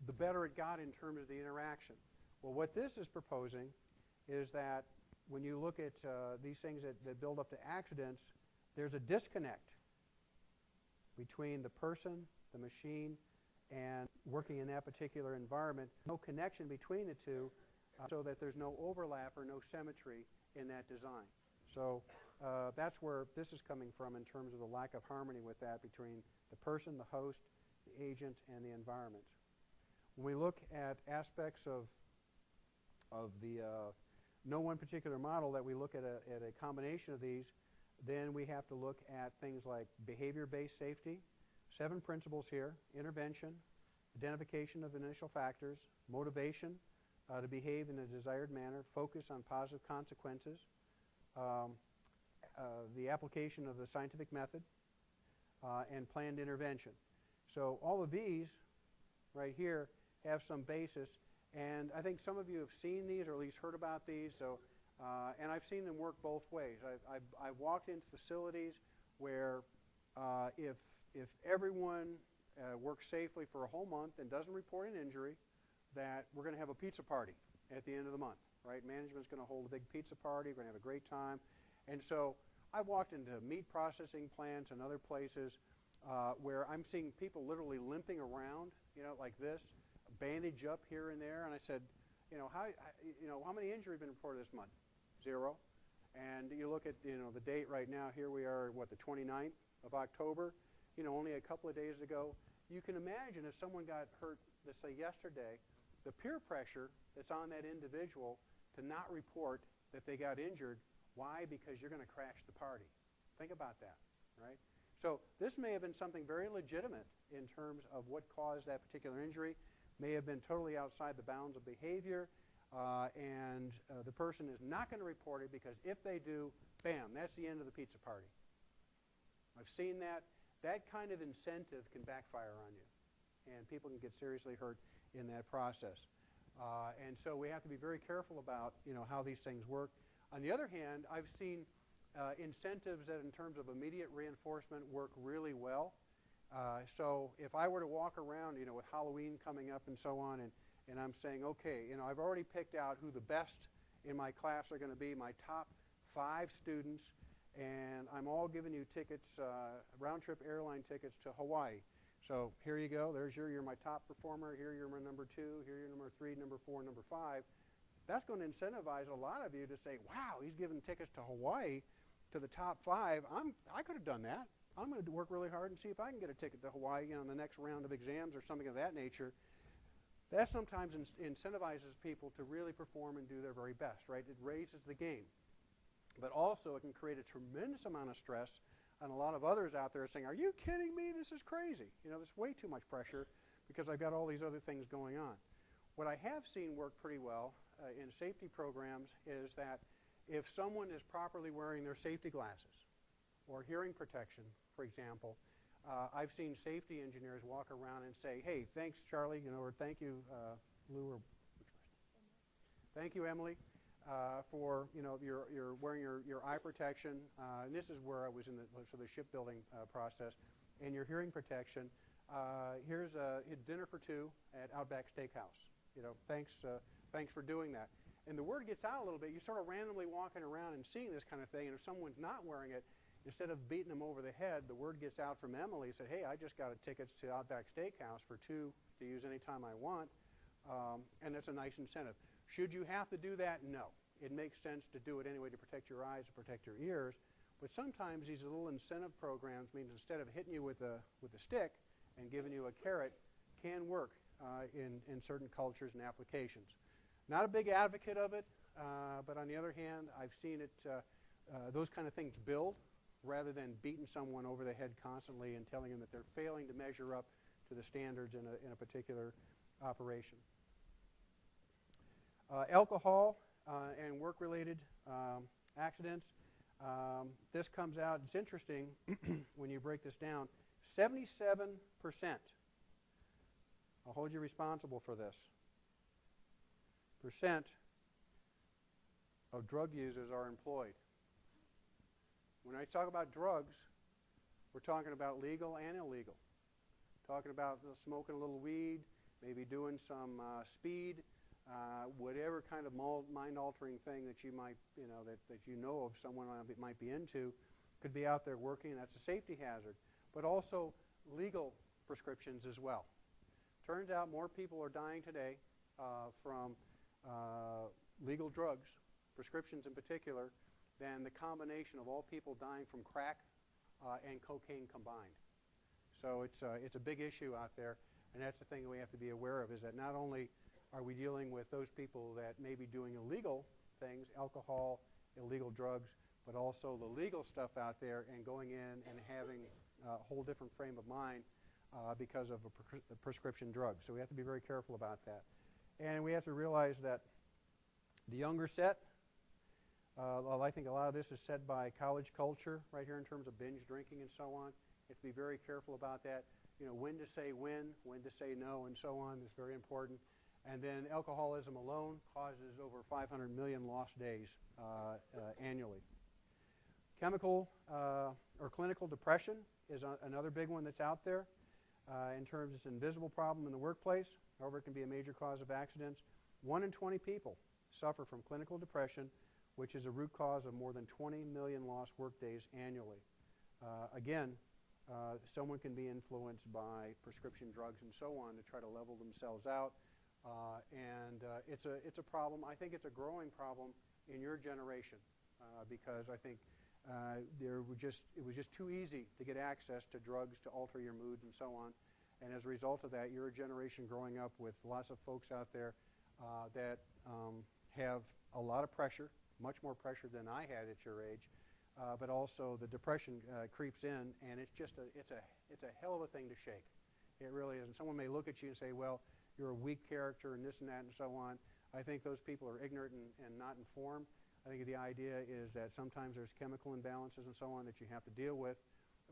the better it got in terms of the interaction. Well, what this is proposing is that when you look at these things that build up to accidents, there's a disconnect between the person, the machine, and working in that particular environment. No connection between the two, so that there's no overlap or no symmetry in that design. So that's where this is coming from in terms of the lack of harmony with that between the person, the host, the agent, and the environment. When we look at aspects of the no one particular model, that we look at a combination of these, then we have to look at things like behavior-based safety, 7 principles here: intervention, identification of initial factors, motivation to behave in a desired manner, focus on positive consequences, the application of the scientific method, and planned intervention. So all of these right here have some basis, and I think some of you have seen these or at least heard about these. So, and I've seen them work both ways. I've walked into facilities where if everyone works safely for a whole month and doesn't report an injury, that we're going to have a pizza party at the end of the month, right? Management's going to hold a big pizza party. We're going to have a great time. And so I've walked into meat processing plants and other places where I'm seeing people literally limping around, like this, bandage up here and there. And I said, how many injuries have been reported this month? 0. And you look at, the date right now. Here we are, the 29th of October. Only a couple of days ago. You can imagine if someone got hurt, let's say yesterday, the peer pressure that's on that individual to not report that they got injured. Why? Because you're going to crash the party. Think about that, right? So this may have been something very legitimate in terms of what caused that particular injury. May have been totally outside the bounds of behavior, and the person is not going to report it, because if they do, bam, that's the end of the pizza party. I've seen that. That kind of incentive can backfire on you, and people can get seriously hurt in that process. And so we have to be very careful about how these things work. On the other hand, I've seen incentives that in terms of immediate reinforcement work really well. So if I were to walk around with Halloween coming up and so on, and I'm saying, okay, I've already picked out who the best in my class are going to be, my top 5 students, and I'm all giving you tickets, round-trip airline tickets to Hawaii. So here you go. You're my top performer. Here you're my number 2. Here you're number 3, number 4, number 5. That's going to incentivize a lot of you to say, wow, he's giving tickets to Hawaii to the top 5. I could have done that. I'm going to work really hard and see if I can get a ticket to Hawaii in the next round of exams or something of that nature. That sometimes incentivizes people to really perform and do their very best, right? It raises the game. But also it can create a tremendous amount of stress on a lot of others out there saying, are you kidding me? This is crazy. There's way too much pressure because I've got all these other things going on. What I have seen work pretty well in safety programs is that if someone is properly wearing their safety glasses or hearing protection, for example, I've seen safety engineers walk around and say, hey, thanks, Charlie, or thank you, Lou, or thank you, Emily, for you're wearing your eye protection. And this is where I was in the shipbuilding process, and your hearing protection. Here's a dinner for 2 at Outback Steakhouse. Thanks for doing that. And the word gets out a little bit. You sort of randomly walking around and seeing this kind of thing, and if someone's not wearing it, instead of beating them over the head, the word gets out from Emily, said, hey, I just got tickets to Outback Steakhouse for 2 to use anytime I want, and that's a nice incentive. Should you have to do that? No. It makes sense to do it anyway to protect your eyes, to protect your ears, but sometimes these little incentive programs means instead of hitting you with a stick and giving you a carrot, can work in certain cultures and applications. Not a big advocate of it, but on the other hand, I've seen it, those kind of things build rather than beating someone over the head constantly and telling them that they're failing to measure up to the standards in a particular operation. Alcohol and work-related accidents. This comes out, it's interesting when you break this down, 77%. I'll hold you responsible for this. Percent of drug users are employed. When I talk about drugs, we're talking about legal and illegal. Talking about smoking a little weed, maybe doing some speed, whatever kind of mind-altering thing that you might, that you know of someone might be into, could be out there working. That's a safety hazard. But also legal prescriptions as well. Turns out more people are dying today from legal drugs, prescriptions in particular, than the combination of all people dying from crack and cocaine combined. So it's a big issue out there, and that's the thing that we have to be aware of, is that not only are we dealing with those people that may be doing illegal things, alcohol, illegal drugs, but also the legal stuff out there and going in and having a whole different frame of mind because of a prescription drug. So we have to be very careful about that. And we have to realize that the younger set, well, I think a lot of this is set by college culture right here in terms of binge drinking and so on. You have to be very careful about that. When to say when to say no, and so on is very important. And then alcoholism alone causes over 500 million lost days annually. Chemical or clinical depression is another big one that's out there. In terms of it's an invisible problem in the workplace. However, it can be a major cause of accidents. 1 in 20 people suffer from clinical depression, which is a root cause of more than 20 million lost workdays annually. Again, someone can be influenced by prescription drugs and so on to try to level themselves out. It's a problem. I think it's a growing problem in your generation because I think it was just too easy to get access to drugs to alter your mood and so on. And as a result of that, you're a generation growing up with lots of folks out there that have a lot of pressure, much more pressure than I had at your age. But also the depression creeps in, and it's a hell of a thing to shake. It really is. And someone may look at you and say, well, you're a weak character and this and that and so on. I think those people are ignorant and not informed. I think the idea is that sometimes there's chemical imbalances and so on that you have to deal with,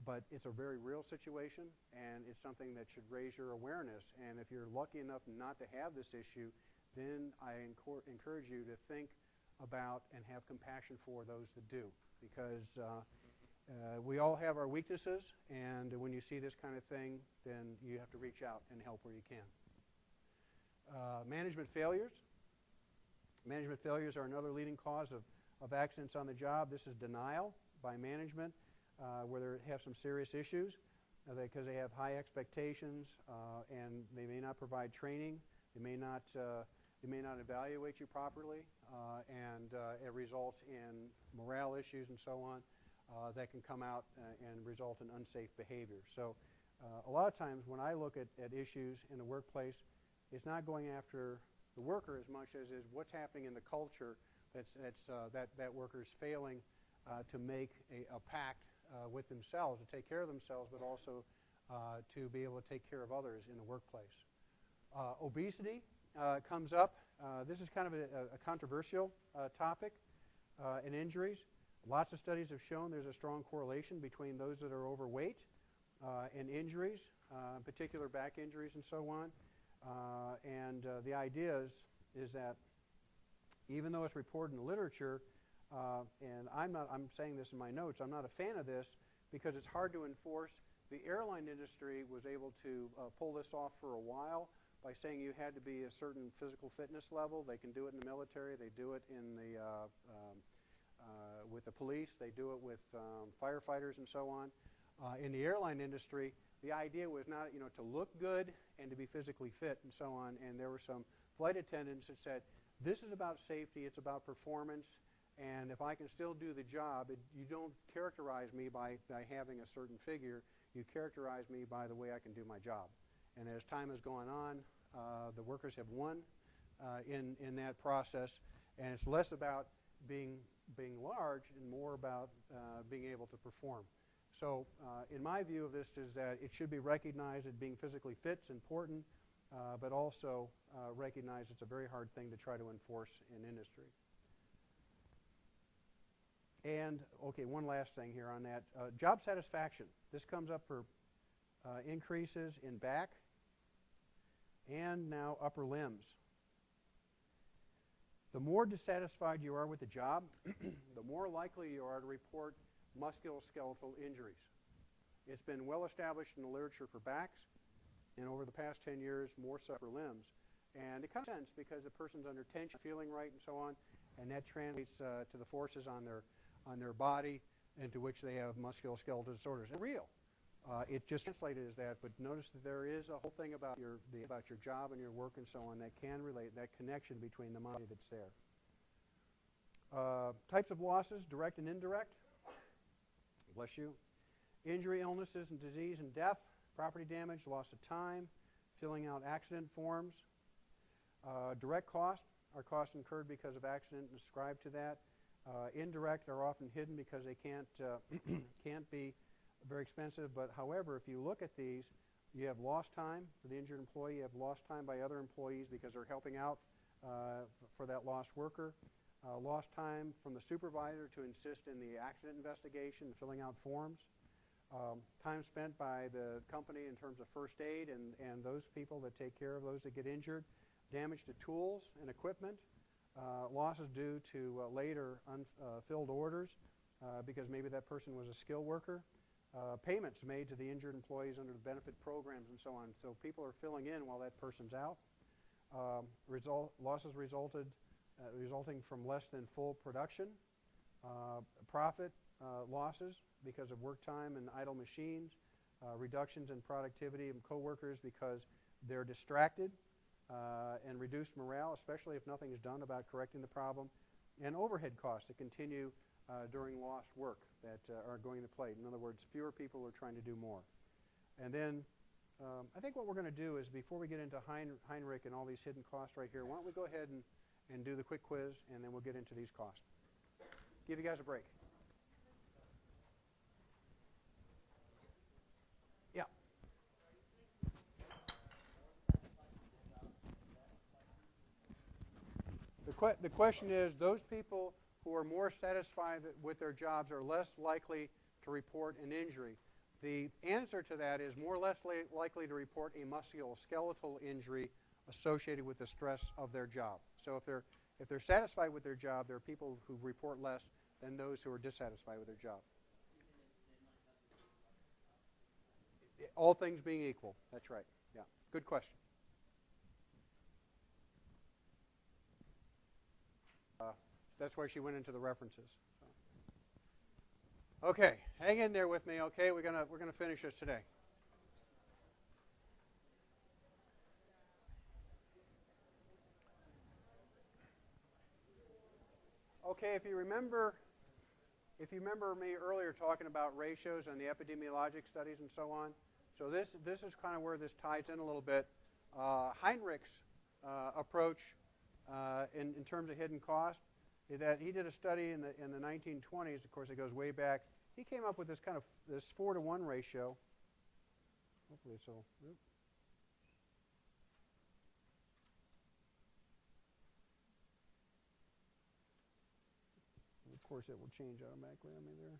but it's a very real situation, and it's something that should raise your awareness. And if you're lucky enough not to have this issue, then I encourage you to think about and have compassion for those that do, because we all have our weaknesses, and when you see this kind of thing, then you have to reach out and help where you can. Management failures. Management failures are another leading cause of accidents on the job. This is denial by management where they have some serious issues because they have high expectations and they may not provide training. They may not evaluate you properly, and it results in morale issues and so on that can come out and result in unsafe behavior. So a lot of times when I look at issues in the workplace, it's not going after the worker as much as is what's happening in the culture that worker's failing to make a pact with themselves, to take care of themselves, but also to be able to take care of others in the workplace. Obesity comes up. This is kind of a controversial topic in injuries. Lots of studies have shown there's a strong correlation between those that are overweight and injuries, in particular back injuries and so on. The idea is that even though it's reported in the literature, and I'm saying this in my notes, I'm not a fan of this because it's hard to enforce. The airline industry was able to pull this off for a while by saying you had to be a certain physical fitness level. They can do it in the military. They do it in the with the police. They do it with firefighters and so on. In the airline industry, the idea was not to look good and to be physically fit and so on. And there were some flight attendants that said, this is about safety. It's about performance. And if I can still do the job, you don't characterize me by having a certain figure. You characterize me by the way I can do my job. And as time has gone on, the workers have won in that process. And it's less about being large and more about being able to perform. So in my view of this is that it should be recognized that being physically fit is important, but also recognize it's a very hard thing to try to enforce in industry. And, okay, one last thing here on that. Job satisfaction. This comes up for increases in back and now upper limbs. The more dissatisfied you are with the job, the more likely you are to report musculoskeletal injuries. It's been well established in the literature for backs, and over the past 10 years, more so for limbs. And it kind of makes sense because the person's under tension, feeling right, and so on, and that translates to the forces on their body, into which they have musculoskeletal disorders. It's real. It just translated as that, but notice that there is a whole thing about your job and your work and so on that can relate, that connection between the mind that's there. Types of losses, direct and indirect. Bless you. Injury, illnesses, and disease and death, property damage, loss of time, filling out accident forms. Direct costs are costs incurred because of accident and ascribed to that. Indirect are often hidden because they can't be very expensive. But however, if you look at these, you have lost time for the injured employee. You have lost time by other employees because they're helping out for that lost worker. Lost time from the supervisor to assist in the accident investigation and filling out forms. Time spent by the company in terms of first aid and those people that take care of those that get injured. Damage to tools and equipment. Losses due to later unfilled orders because maybe that person was a skilled worker. Payments made to the injured employees under the benefit programs and so on. So people are filling in while that person's out. Losses resulting from less than full production. Profit losses because of work time and idle machines. Reductions in productivity of coworkers because they're distracted. And reduced morale, especially if nothing is done about correcting the problem, and overhead costs that continue during lost work that are going to play. In other words, fewer people are trying to do more. And then I think what we're going to do is, before we get into Heinrich and all these hidden costs right here, why don't we go ahead and do the quick quiz, and then we'll get into these costs. Give you guys a break. Yeah. The question is, those people who are more satisfied with their jobs are less likely to report an injury. The answer to that is more or less likely to report a musculoskeletal injury associated with the stress of their job. So if they're satisfied with their job, there are people who report less than those who are dissatisfied with their job. All things being equal. That's right. Yeah. Good question. That's why she went into the references. So. Okay, hang in there with me. Okay, we're gonna finish this today. Okay, if you remember me earlier talking about ratios and the epidemiologic studies and so on, so this is kind of where this ties in a little bit. Heinrich's approach in terms of hidden cost. That he did a study in the 1920s. Of course, it goes way back. He came up with this 4-to-1 ratio. Hopefully, it's all. Of course, it will change automatically on me there.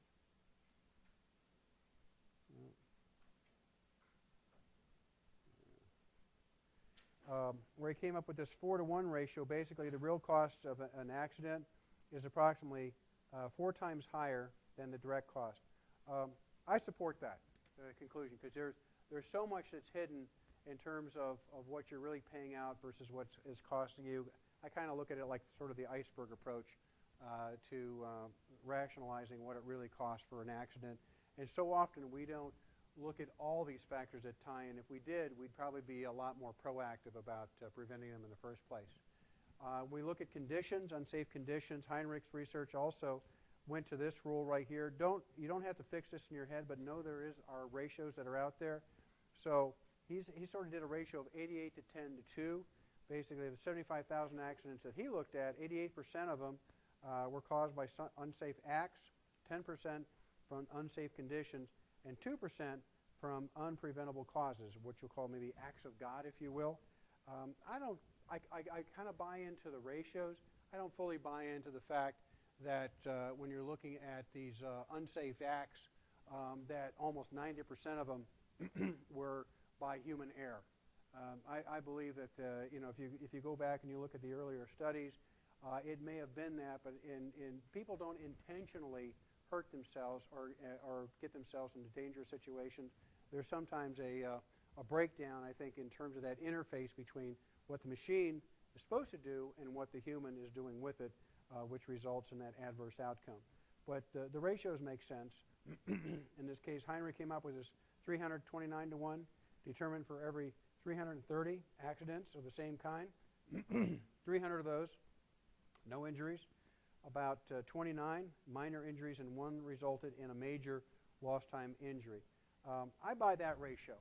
Where he came up with this 4-to-1 ratio. Basically, the real cost of an accident is approximately 4 times higher than the direct cost. I support that conclusion because there's so much that's hidden in terms of what you're really paying out versus what is costing you. I kind of look at it like sort of the iceberg approach to rationalizing what it really costs for an accident. And so often we don't look at all these factors that tie in. If we did, we'd probably be a lot more proactive about preventing them in the first place. We look at conditions, unsafe conditions. Heinrich's research also went to this rule right here. You don't have to fix this in your head, but know there are ratios that are out there. So he sort of did a ratio of 88 to 10 to 2. Basically, the 75,000 accidents that he looked at, 88% of them were caused by unsafe acts, 10% from unsafe conditions, and 2% from unpreventable causes, which you'll call maybe acts of God, if you will. I kind of buy into the ratios. I don't fully buy into the fact that when you're looking at these unsafe acts, that almost 90% of them were by human error. I believe that if you go back and you look at the earlier studies, it may have been that, but people don't intentionally hurt themselves or get themselves into dangerous situations. There's sometimes a breakdown, I think, in terms of that interface between what the machine is supposed to do and what the human is doing with it, which results in that adverse outcome. But the ratios make sense. In this case, Heinrich came up with this 329 to 1, determined for every 330 accidents of the same kind, 300 of those, no injuries. About 29 minor injuries, and 1 resulted in a major lost time injury. I buy that ratio.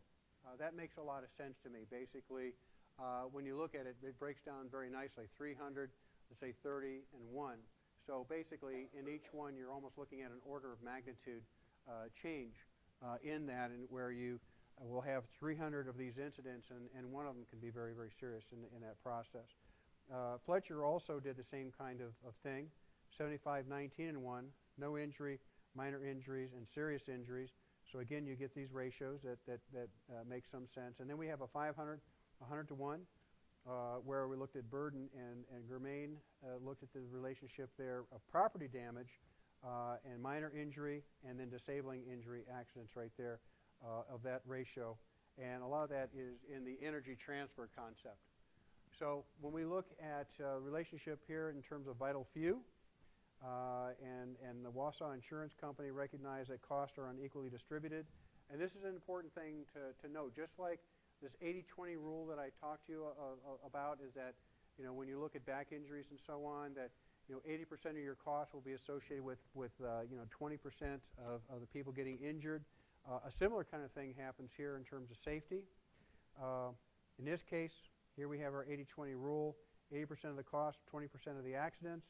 That makes a lot of sense to me. Basically, when you look at it, it breaks down very nicely. 300, let's say 30, and 1. So basically, in each one, you're almost looking at an order of magnitude change in that, and where you will have 300 of these incidents, and one of them can be very, very serious in that process. Fletcher also did the same kind of thing. 75, 19, and 1, no injury, minor injuries, and serious injuries. So again, you get these ratios that make some sense. And then we have a 500, 100 to 1, where we looked at Burden and Germain looked at the relationship there of property damage and minor injury, and then disabling injury accidents right there of that ratio. And a lot of that is in the energy transfer concept. So when we look at relationship here in terms of vital few, and the Wausau Insurance Company recognized that costs are unequally distributed. And this is an important thing to note. Just like this 80-20 rule that I talked to you about, is that, you know, when you look at back injuries and so on, that, you know, 80% of your costs will be associated with you know, 20% of the people getting injured. A similar kind of thing happens here in terms of safety. In this case, here we have our 80-20 rule, 80% of the cost, 20% of the accidents.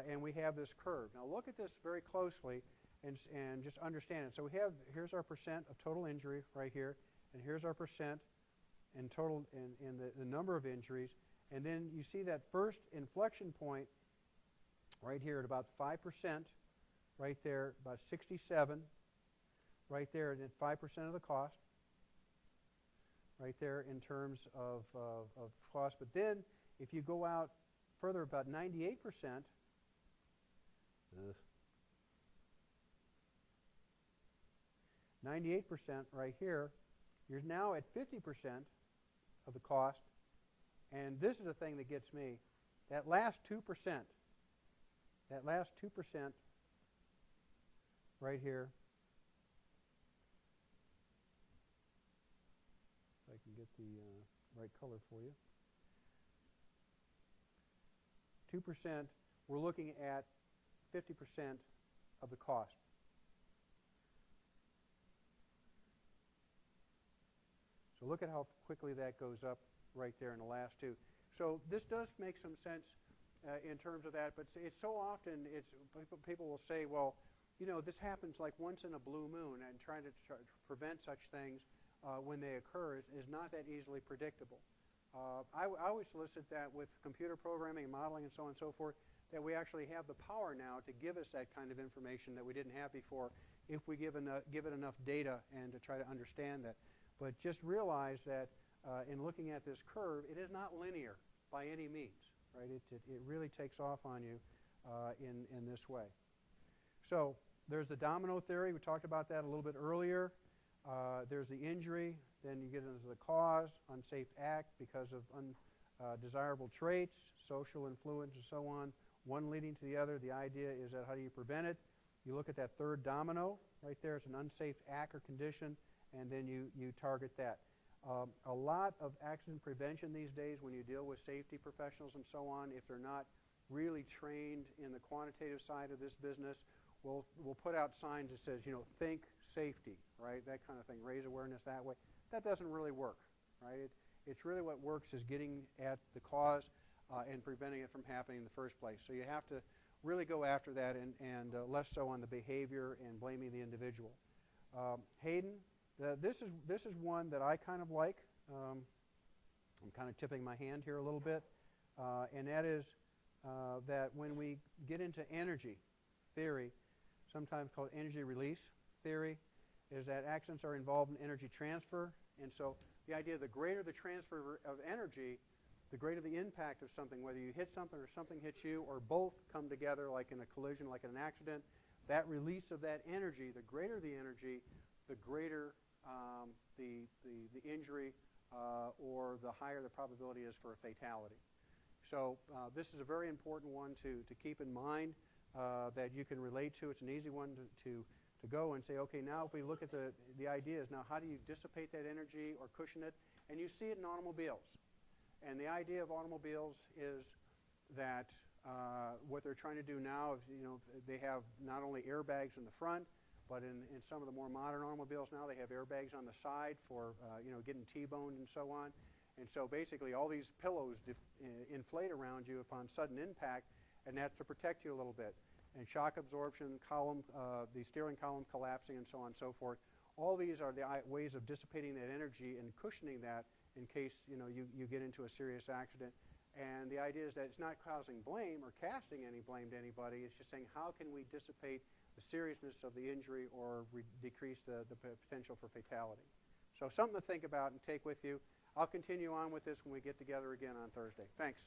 And we have this curve. Now look at this very closely and just understand it. So we have, here's our percent of total injury right here, and here's our percent in total in the number of injuries. And then you see that first inflection point right here at about 5%, right there, about 67, right there, and then 5% of the cost, right there in terms of cost. But then if you go out further, about 98%, 98% right here, you're now at 50% of the cost. And this is the thing that gets me. That last 2%, right here, if I can get the right color for you. 2%, we're looking at 50% of the cost. So look at how quickly that goes up right there in the last two. So this does make some sense in terms of that, but it's so often, people will say, well, you know, this happens like once in a blue moon, and trying to prevent such things when they occur is not that easily predictable. I always solicit that with computer programming and modeling and so on and so forth, that we actually have the power now to give us that kind of information that we didn't have before if we give it enough data and to try to understand that. But just realize that in looking at this curve, it is not linear by any means, right? It really takes off on you in this way. So there's the domino theory. We talked about that a little bit earlier. There's the injury. Then you get into the cause, unsafe act because of undesirable traits, social influence, and so on. One leading to the other. The idea is that how do you prevent it? You look at that third domino right there. It's an unsafe act or condition, and then you target that. A lot of accident prevention these days, when you deal with safety professionals and so on, if they're not really trained in the quantitative side of this business, we'll put out signs that says, you know, think safety, right? That kind of thing, raise awareness that way. That doesn't really work, right? It's really what works is getting at the cause and preventing it from happening in the first place. So you have to really go after that and less so on the behavior and blaming the individual. Hayden, this is one that I kind of like. I'm kind of tipping my hand here a little bit, and that is that when we get into energy theory, sometimes called energy release theory, is that accidents are involved in energy transfer. And so the idea, the greater the transfer of energy, the greater the impact of something, whether you hit something or something hits you, or both come together like in a collision, like in an accident, that release of that energy, the greater the energy, the greater the injury, or the higher the probability is for a fatality. So this is a very important one to keep in mind that you can relate to. It's an easy one to go and say, okay, now if we look at the ideas, now how do you dissipate that energy or cushion it? And you see it in automobiles. And the idea of automobiles is that what they're trying to do now is, they have not only airbags in the front, but in some of the more modern automobiles now, they have airbags on the side for, getting T-boned and so on. And so basically all these pillows inflate around you upon sudden impact, and that's to protect you a little bit. And shock absorption, the steering column collapsing, and so on and so forth. All these are the ways of dissipating that energy and cushioning that in case you get into a serious accident. And the idea is that it's not causing blame or casting any blame to anybody. It's just saying, how can we dissipate the seriousness of the injury or decrease the potential for fatality? So something to think about and take with you. I'll continue on with this when we get together again on Thursday. Thanks.